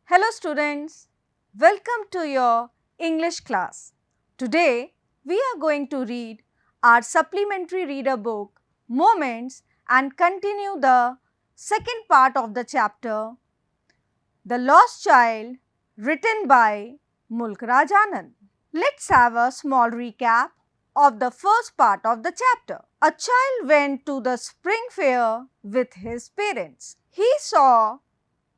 Hello students, welcome to your English class. Today we are going to read our supplementary reader book Moments and continue the second part of the chapter The Lost Child written by Mulk Raj Anand. Let's have a small recap of the first part of the chapter. A child went to the spring fair with his parents. He saw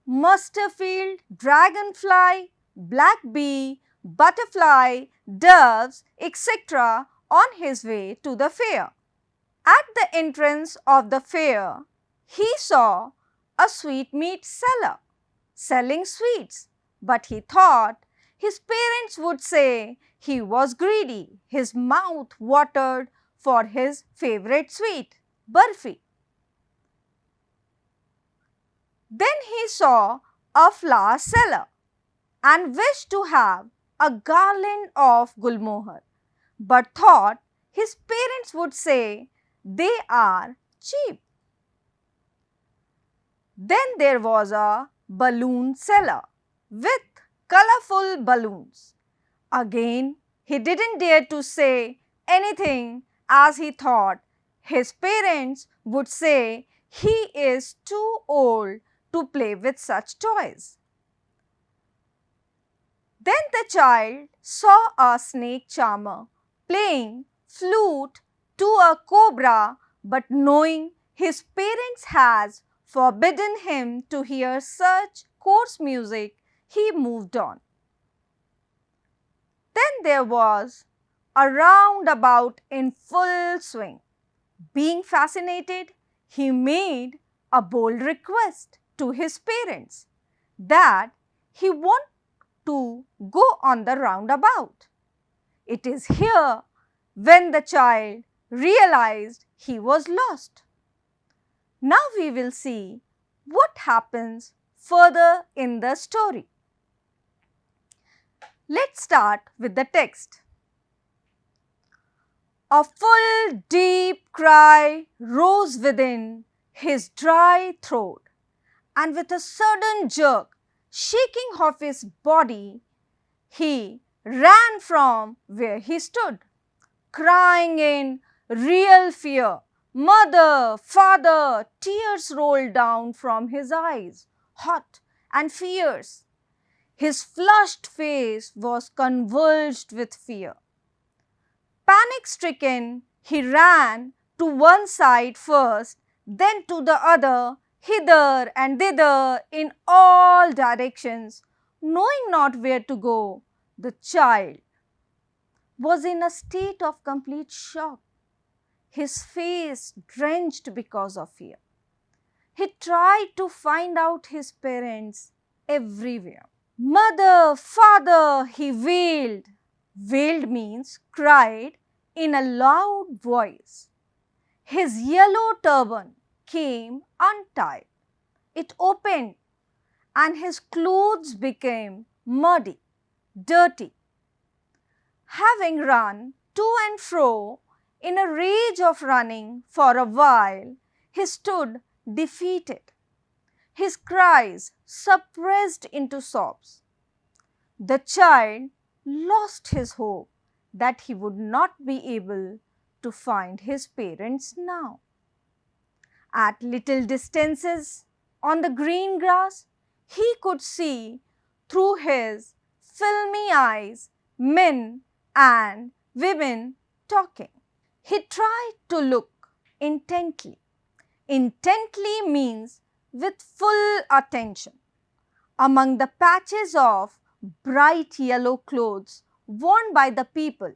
Musterfield, dragonfly, black bee, butterfly, doves, etc. on his way to the fair. At the entrance of the fair, he saw a sweetmeat seller selling sweets, but he thought his parents would say he was greedy. His mouth watered for his favorite sweet, burfi. Then he saw a flower seller and wished to have a garland of gulmohar, but thought his parents would say they are cheap. Then there was a balloon seller with colorful balloons. Again, he didn't dare to say anything as he thought his parents would say he is too old to play with such toys. Then the child saw a snake charmer playing flute to a cobra, but knowing his parents has forbidden him to hear such coarse music, he moved on. Then there was a roundabout in full swing. Being fascinated, he made a bold request to his parents that he wanted to go on the roundabout. It is here when the child realized he was lost. Now we will see what happens further in the story. Let's start with the text. A full deep cry rose within his dry throat, and with a sudden jerk, shaking off his body, he ran from where he stood, crying in real fear. Mother, father, tears rolled down from his eyes, hot and fierce. His flushed face was convulsed with fear. Panic-stricken, he ran to one side first, then to the other, hither and thither in all directions, knowing not where to go. The child was in a state of complete shock, his face drenched because of fear. He tried to find out his parents everywhere. Mother, father, he wailed. Wailed means cried in a loud voice. His yellow turban came untied. It opened and his clothes became muddy, dirty. Having run to and fro in a rage of running for a while, he stood defeated, his cries suppressed into sobs. The child lost his hope that he would not be able to find his parents now. At little distances on the green grass, he could see through his filmy eyes men and women talking. He tried to look intently. Intently means with full attention among the patches of bright yellow clothes worn by the people.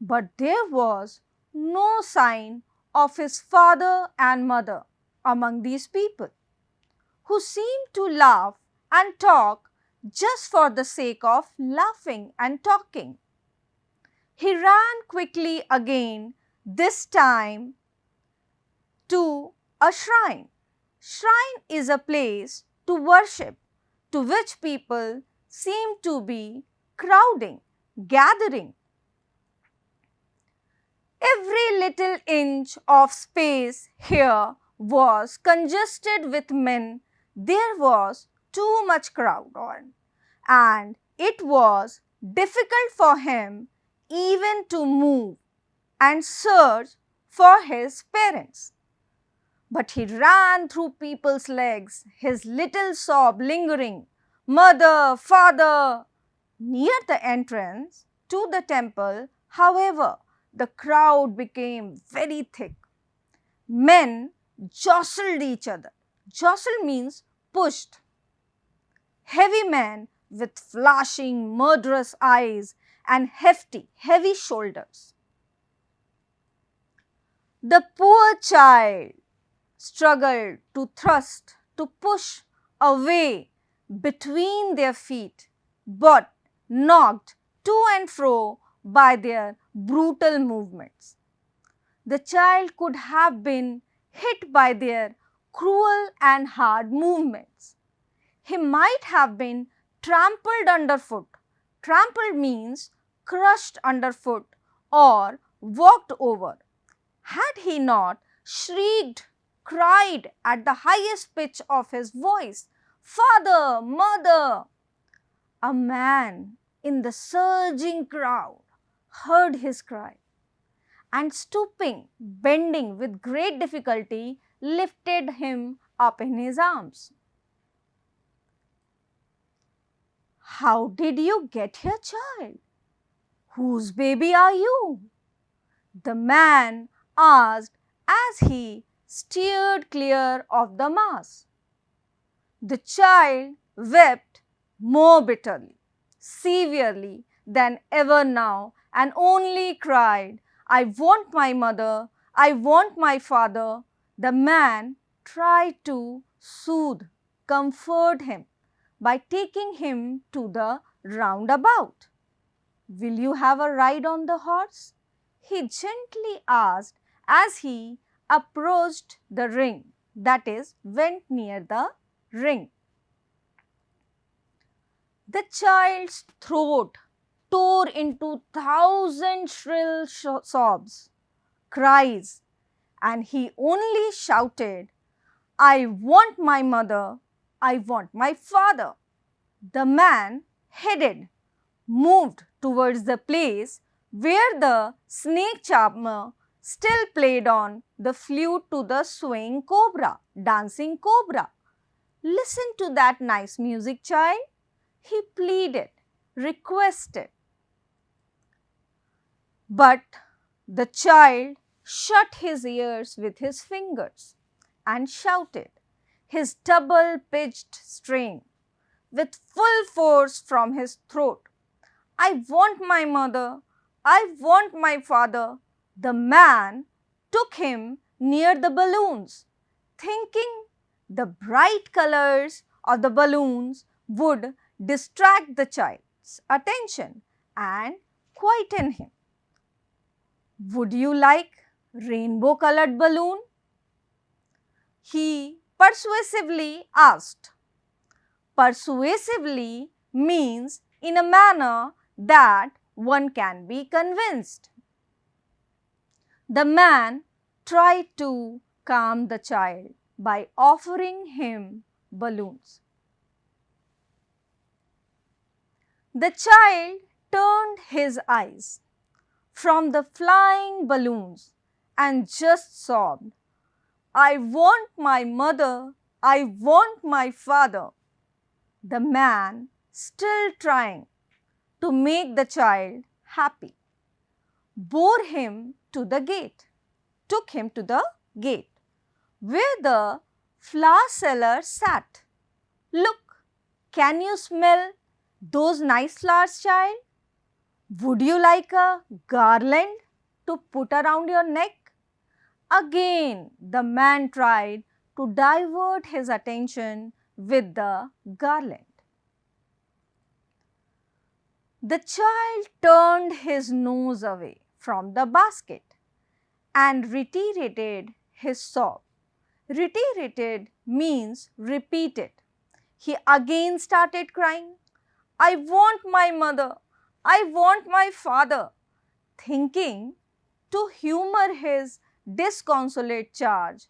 But there was no sign of his father and mother among these people, who seemed to laugh and talk just for the sake of laughing and talking. He ran quickly again, this time to a shrine. Shrine is a place to worship, to which people seem to be crowding, gathering. Every little inch of space here was congested with men. There was too much crowd on, and it was difficult for him even to move and search for his parents. But he ran through people's legs, his little sob lingering, "Mother, father." Near the entrance to the temple, however, the crowd became very thick. Men jostled each other. Jostle means pushed. Heavy men with flashing, murderous eyes and heavy shoulders. The poor child struggled to thrust, to push away between their feet, but knocked to and fro by their brutal movements. The child could have been hit by their cruel and hard movements. He might have been trampled underfoot. Trampled means crushed underfoot or walked over. Had he not shrieked, cried at the highest pitch of his voice, "Father, mother!" A man in the surging crowd heard his cry and stooping, bending with great difficulty, lifted him up in his arms. "How did you get here, child? Whose baby are you?" the man asked as he steered clear of the mass. The child wept more bitterly, severely than ever now, and only cried, "I want my mother, I want my father." The man tried to soothe, comfort him by taking him to the roundabout. "Will you have a ride on the horse?" he gently asked as he approached the ring, that is, went near the ring. The child's throat tore into thousand shrill sobs, cries, and he only shouted, "I want my mother, I want my father." The man moved towards the place where the snake charmer still played on the flute to the swaying cobra, dancing cobra. "Listen to that nice music, child," he pleaded, requested. But the child shut his ears with his fingers and shouted his double-pitched strain with full force from his throat, "I want my mother, I want my father." The man took him near the balloons, thinking the bright colors of the balloons would distract the child's attention and quieten him. "Would you like rainbow-colored balloon?" he persuasively asked. Persuasively means in a manner that one can be convinced. The man tried to calm the child by offering him balloons. The child turned his eyes from the flying balloons and just sobbed, "I want my mother, I want my father." The man, still trying to make the child happy, bore him to the gate, took him to the gate, where the flower seller sat. "Look, can you smell those nice flowers, child? Would you like a garland to put around your neck?" Again, the man tried to divert his attention with the garland. The child turned his nose away from the basket and reiterated his sob. Reiterated means repeated. He again started crying, "I want my mother, I want my father," thinking to humor his disconsolate charge.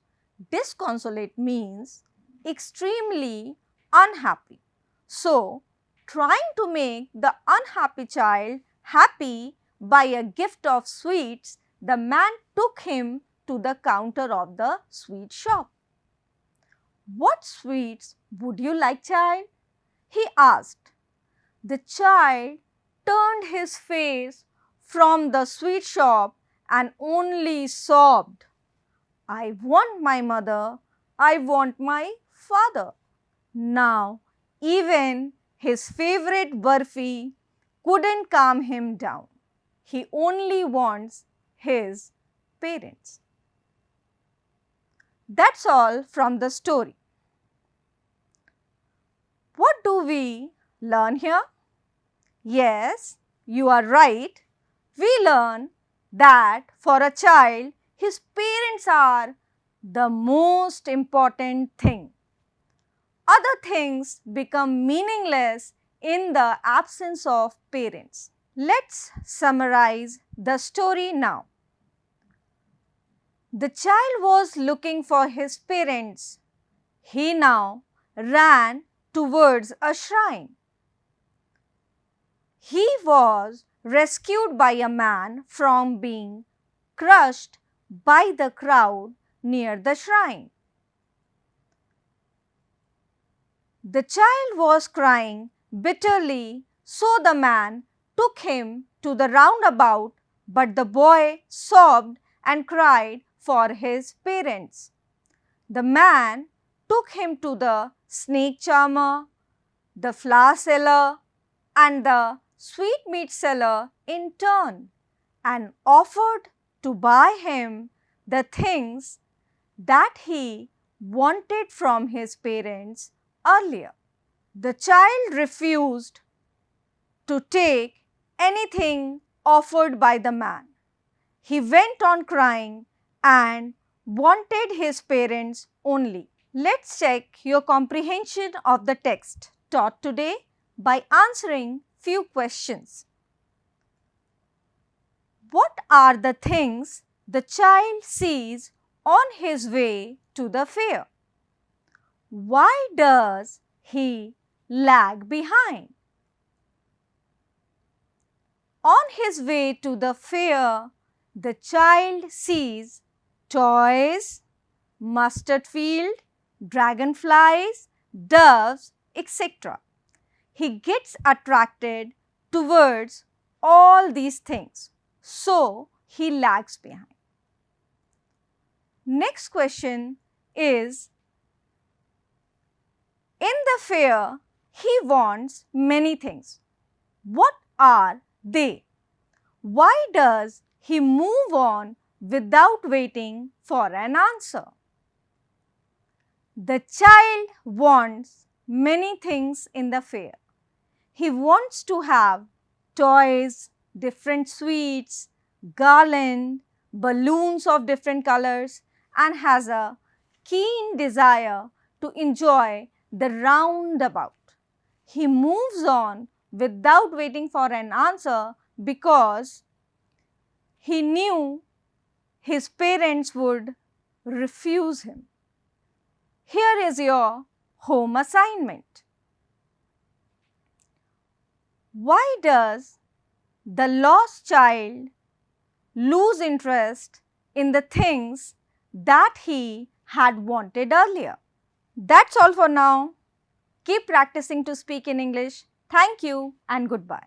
Disconsolate means extremely unhappy. So, trying to make the unhappy child happy by a gift of sweets, the man took him to the counter of the sweet shop. "What sweets would you like, child?" he asked. The child turned his face from the sweet shop and only sobbed, "I want my mother, I want my father." Now, even his favorite burfi couldn't calm him down. He only wants his parents. That's all from the story. What do we learn here? Yes, you are right. We learn that for a child, his parents are the most important thing. Other things become meaningless in the absence of parents. Let's summarize the story now. The child was looking for his parents. He now ran towards a shrine. He was rescued by a man from being crushed by the crowd near the shrine. The child was crying bitterly, so the man took him to the roundabout, but the boy sobbed and cried for his parents. The man took him to the snake charmer, the flower seller, and the sweetmeat seller in turn, and offered to buy him the things that he wanted from his parents earlier. The child refused to take anything offered by the man. He went on crying and wanted his parents only. Let's check your comprehension of the text taught today by answering few questions. What are the things the child sees on his way to the fair? Why does he lag behind? On his way to the fair, the child sees toys, mustard field, dragonflies, doves, etc. He gets attracted towards all these things, so he lags behind. Next question is, in the fair, he wants many things. What are they? Why does he move on without waiting for an answer? The child wants many things in the fair. He wants to have toys, different sweets, garland, balloons of different colors, and has a keen desire to enjoy the roundabout. He moves on without waiting for an answer because he knew his parents would refuse him. Here is your home assignment. Why does the lost child lose interest in the things that he had wanted earlier? That's all for now. Keep practicing to speak in English. Thank you and goodbye.